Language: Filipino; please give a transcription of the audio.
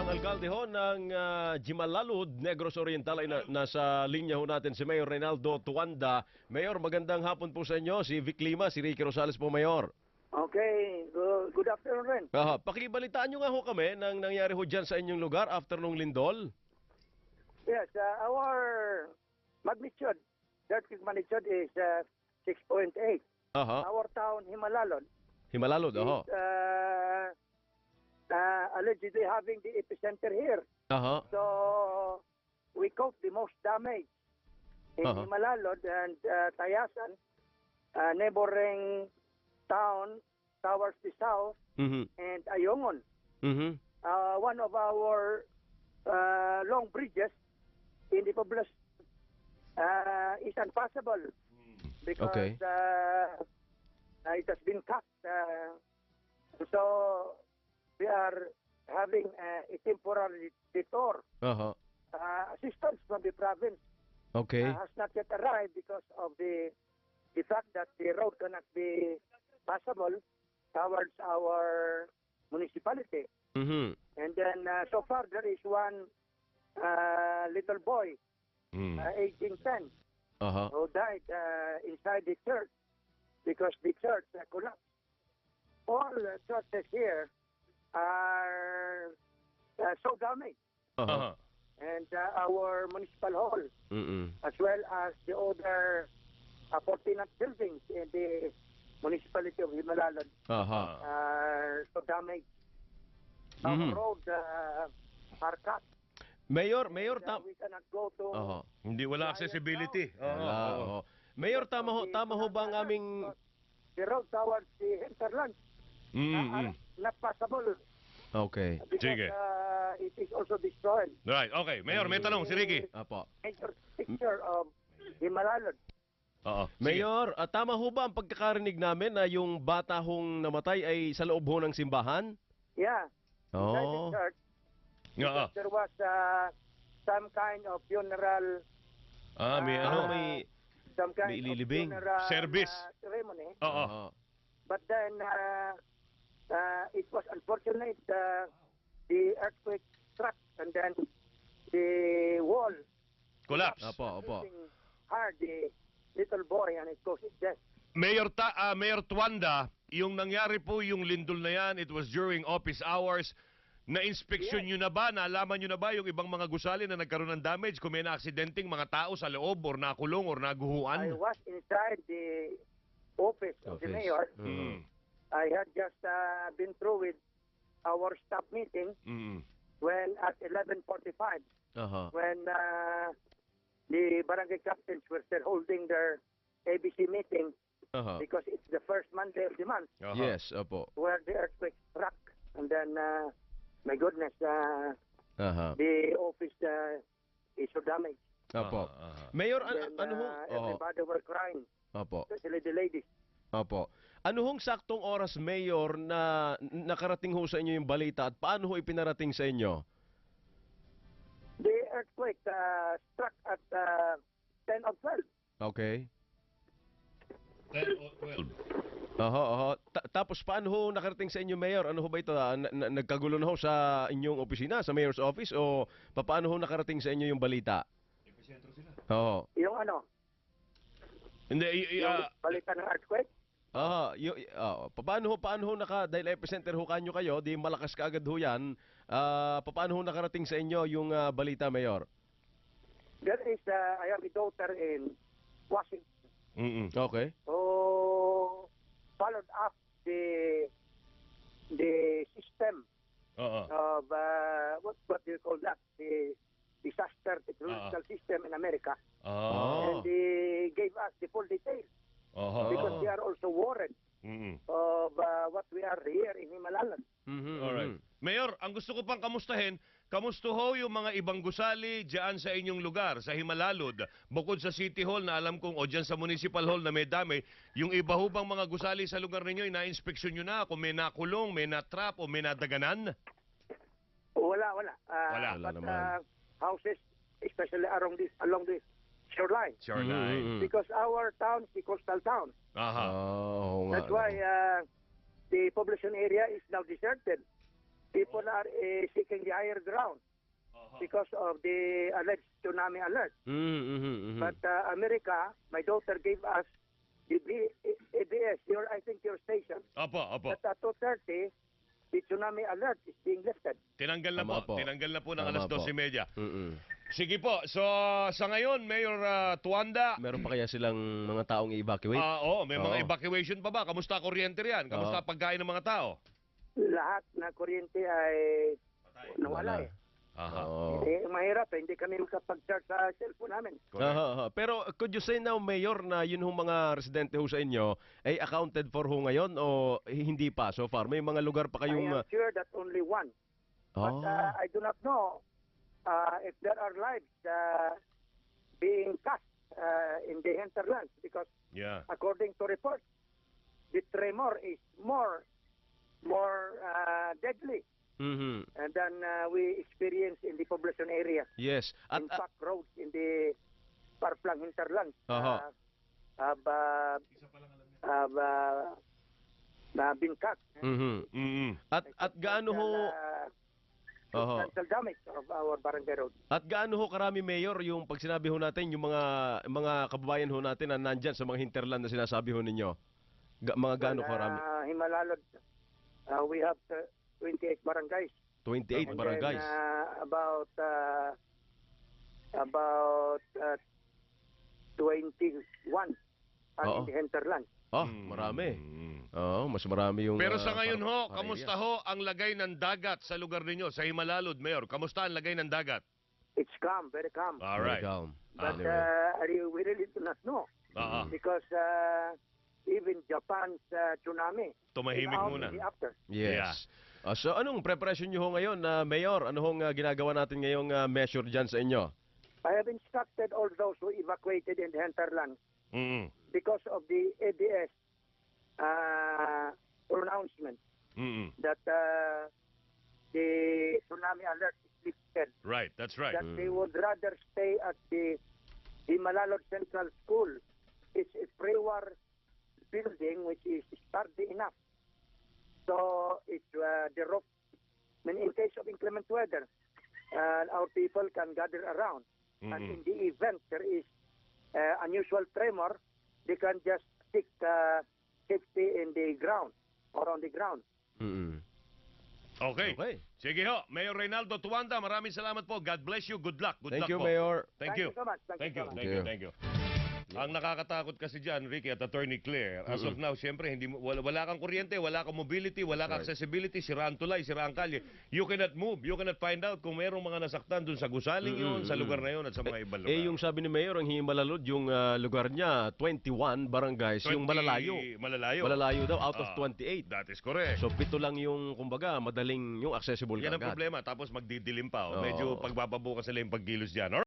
Ang alkalde ho ng Jimalalud, Negros Oriental ay nasa linya ho natin si Mayor Reynaldo Tuanda. Mayor, magandang hapon po sa inyo. Si Vic Lima, si Ricky Rosales po, Mayor. Okay, good afternoon rin. Pakibalitaan nyo nga ho kami ng nangyari ho dyan sa inyong lugar after nung lindol. Yes, our magnitude, earthquake magnitude is 6.8. Our town, Himalalod, Himalalud, is allegedly having the epicenter here. So, we caused the most damage in Himalalod and Tayasan, neighboring town towards the south, and Ayongon. One of our long bridges in the Poblacion is unpassable because it has been cut. So we are having a temporary detour. Assistance from the province has not yet arrived because of the fact that the road cannot be passable towards our municipality. And then so far there is one little boy, aging 10, who died inside the church because the church collapsed. All churches here are so damaged. And our municipal hall, as well as the other 14 buildings in the municipality of Himalalud, are so damaged. Our roads are cut. Mayor, we cannot go to... Hindi, wala accessibility. Mayor, tama ho ba ang aming... The road towards the hinterland are not passable. Okay. Because Sige. it is also destroyed. Right, okay. Mayor, may tanong si Ricky. Major picture of Himalalud. Mayor, tama ho ba ang pagkakarinig namin na yung bata hong namatay ay sa loob ho ng simbahan? Yeah. Inside the church, there was some kind of funeral. May some kind of ililibing funeral service. Ceremony. Oo. But then it was unfortunate the earthquake struck and then the wall Collapse. hitting hard the little boy and it caused his death. Mayor Tuanda, yung nangyari po yung lindol na yan, it was during office hours. Na-inspeksyon nyo na ba, naalaman nyo na ba yung ibang mga gusali na nagkaroon ng damage kung may na-aksidenteng mga tao sa loob or nakulong or naguhuan? I was inside the office of the mayor. I had just been through with our staff meeting when at 11:45 when the barangay captains were still holding their ABC meeting because it's the first Monday of the month. Yes, Where the earthquake struck and then my goodness, the office is so damaged. Mayor, Then, ano ho? everybody were crying, especially the ladies. Ano hong saktong oras, Mayor, na nakarating ho sa inyo yung balita at paano ho ipinarating sa inyo? The earthquake struck at 10 of 12. Okay. 10 or 12. Tapos paano ho nakarating sa inyo, Mayor? Ano ho ba ito? Nagkagulo na ho sa inyong opisina, sa Mayor's office? O paano ho nakarating sa inyo yung balita? Epicentro sila. Yung ano? Hindi, Yung balita ng earthquake? Paano ho dahil epicenter ho kanyo kayo, di malakas ka agad ho yan, paano ho nakarating sa inyo yung balita, Mayor? There is, I have a daughter in Washington. Okay. Who followed up the system of, what do you call that? The disaster technological system in America. And they gave us the full details. Because they are also worried of what we are here in Himalalud. Alright. Mayor, ang gusto ko pang kamustahin, kamusta ho yung mga ibang gusali dyan sa inyong lugar, sa Himalalud, bukod sa City Hall na alam kong, o dyan sa Municipal Hall na may dami, yung iba ho bang mga gusali sa lugar ninyo, ina-inspeksyon nyo na kung may nakulong, may natrap, o may nadaganan? Wala. Wala But houses, especially along this shoreline. Because our town is a coastal town. That's why the population area is now deserted. people are seeking the higher ground because of the alleged tsunami alert. But America, my daughter gave us the ABS, I think your station. Opo. But at 2:30, the tsunami alert is being lifted. Tinanggal na Tama po. po. Tinanggal na po ng Tama alas po. 12:30. Mm-mm. Sige po. So, sa ngayon, Mayor Tuanda, Meron pa kaya silang mga taong i-evacuate? may mga Oo. evacuation pa ba? Kamusta kuryente riyan? Kamusta pagkain ng mga tao? Lahat na kuryente ay nawala eh. Aha. Oo. Mahirap eh. Hindi kami makapag-charge sa cellphone namin. Correct. Aha. Pero could you say now, Mayor, na yun hong mga residente ho sa inyo ay accounted for ho ngayon o hindi pa so far? May mga lugar pa I kayong... am sure that only one. But I do not know if there are lives being cast in the hinterlands because Yeah. according to reports, the tremor is more deadly Mhm. than we experience in the population area. Yes. In fact, roads in the far-flung hinterlands Aha. have been cut. Mhm. Mm-mm. At gaano ho... Aha. Substantial damage of our barangay road. At gaano ho karami, Mayor, yung pag sinabi ho natin, yung mga kababayan ho natin na nandyan sa mga hinterland na sinasabi ho ninyo? Mga gaano karami? Himalalod, we have 28 barangays. 28 And barangays. then, about 21 are Oo. in the hinterland. Marami. Mm. Oo, mas marami yung... Pero sa ngayon ho, parang kamusta area. ho ang lagay ng dagat sa lugar ninyo, sa Himalalod, Mayor? Kamusta ang lagay ng dagat? It's calm, very calm. All right. Very calm. But Anyway. we really do not know because even Japan's tsunami Tumahimik came out muna. in the after. Yes. So anong preparation nyo ho ngayon, Mayor? Ano hong ginagawa natin ngayong measure dyan sa inyo? I have instructed all those who evacuated in the hinterland Mm-mm. because of the ABS pronouncement Mm-mm. that the tsunami alert is lifted, Right, that's right. that they would rather stay at the Himalalod Central School. It's a pre-war building which is sturdy enough. So it's the roof. I mean, in case of inclement weather, our people can gather around. And in the event there is unusual tremor, they can just seek safety in the ground or on the ground. Mm-mm. Okay. Okay. Sige ho, Mayor Reynaldo Tuanda, maraming salamat po. God bless you. Good luck. Good Thank luck you, po. Mayor. Thank you. so much. Thank you. so much. Thank you. Thank you. Ang nakakatakot kasi dyan, Ricky at Attorney Claire, as of now, siyempre, wala kang kuryente, wala kang mobility, wala kang accessibility, siraan tulay, siraan kalye. You cannot move, you cannot find out kung mayroong mga nasaktan dun sa gusaling yun, sa lugar na yun, at sa mga ibang lugar. Yung sabi ni Mayor, ang Himalalod, yung lugar niya, 21 barangays, yung malalayo. Malalayo. Malalayo daw, out of 28. That is correct. So, 7 lang yung, kumbaga, madaling yung accessible Yan ang kagad. problema. Tapos magdidilim pa. Oo. Medyo pagbababukas sila yung pagkilos dyan.